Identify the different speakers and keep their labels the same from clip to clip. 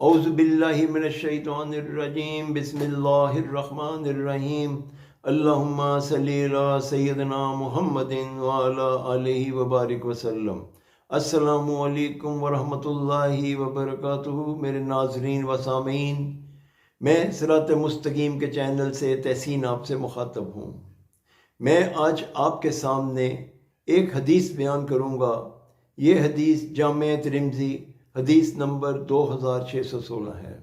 Speaker 1: اعوذ باللہ من الشیطان الرجیم بسم اللہ الرحمن الرحیم اللہم صلی علی سیدنا محمد وعلی آلہ وبارک وسلم۔ السلام علیکم ورحمۃ اللہ وبرکاتہ۔ میرے ناظرین و سامعین، میں صراط مستقیم کے چینل سے تحسین آپ سے مخاطب ہوں۔ میں آج آپ کے سامنے ایک حدیث بیان کروں گا۔ یہ حدیث جامع ترمذی حدیث نمبر 2616 ہے۔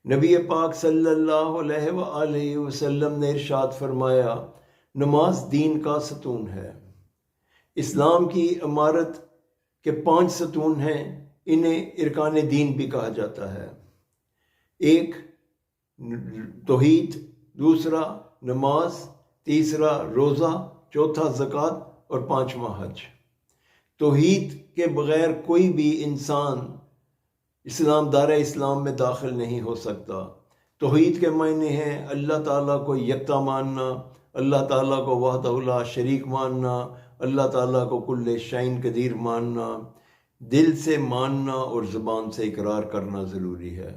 Speaker 1: نبی پاک صلی اللہ علیہ وآلہ وسلم نے ارشاد فرمایا، نماز دین کا ستون ہے۔ اسلام کی عمارت کے 5 ستون ہیں، انہیں ارکان دین بھی کہا جاتا ہے۔ ایک توحید، دوسرا نماز، تیسرا روزہ، چوتھا زکوٰۃ اور 5واں حج۔ توحید کے بغیر کوئی بھی انسان دار اسلام میں داخل نہیں ہو سکتا۔ توحید کے معنی ہیں اللہ تعالیٰ کو یکتا ماننا، اللہ تعالیٰ کو وحدہ لا شریک ماننا، اللہ تعالیٰ کو کل شیء قدیر ماننا، دل سے ماننا اور زبان سے اقرار کرنا ضروری ہے۔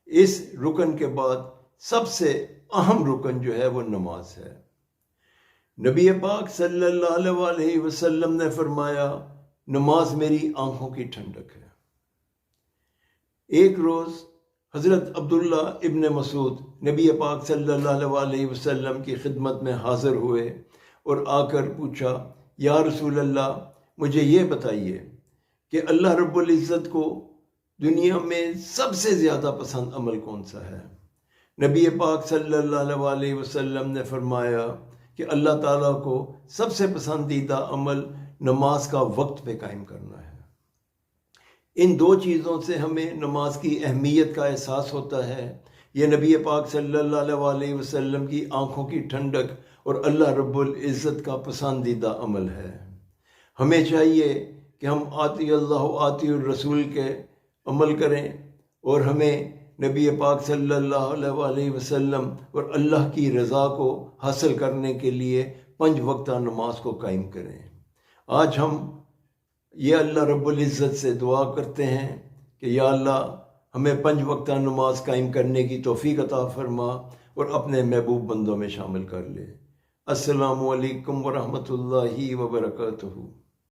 Speaker 1: اس رکن کے بعد سب سے اہم رکن جو ہے وہ نماز ہے۔ نبی پاک صلی اللہ علیہ وسلم نے فرمایا، نماز میری آنکھوں کی ٹھنڈک ہے۔ ایک روز حضرت عبداللہ ابن مسعود نبی پاک صلی اللہ علیہ وسلم کی خدمت میں حاضر ہوئے اور آ کر پوچھا، یا رسول اللہ، مجھے یہ بتائیے کہ اللہ رب العزت کو دنیا میں سب سے زیادہ پسند عمل کون سا ہے؟ نبی پاک صلی اللہ علیہ وسلم نے فرمایا کہ اللہ تعالیٰ کو سب سے پسندیدہ عمل نماز کا وقت پہ قائم کرنا ہے۔ ان 2 چیزوں سے ہمیں نماز کی اہمیت کا احساس ہوتا ہے۔ یہ نبی پاک صلی اللہ علیہ وسلم کی آنکھوں کی ٹھنڈک اور اللہ رب العزت کا پسندیدہ عمل ہے۔ ہمیں چاہیے کہ ہم آتی اللہ آتی الرسول کے عمل کریں اور ہمیں نبی پاک صلی اللہ علیہ وسلم اور اللہ کی رضا کو حاصل کرنے کے لیے 5 وقتہ نماز کو قائم کریں۔ آج ہم یہ اللہ رب العزت سے دعا کرتے ہیں کہ یا اللہ ہمیں 5 وقتہ نماز قائم کرنے کی توفیق عطا فرما اور اپنے محبوب بندوں میں شامل کر لے۔ السلام علیکم ورحمۃ اللہ وبرکاتہ۔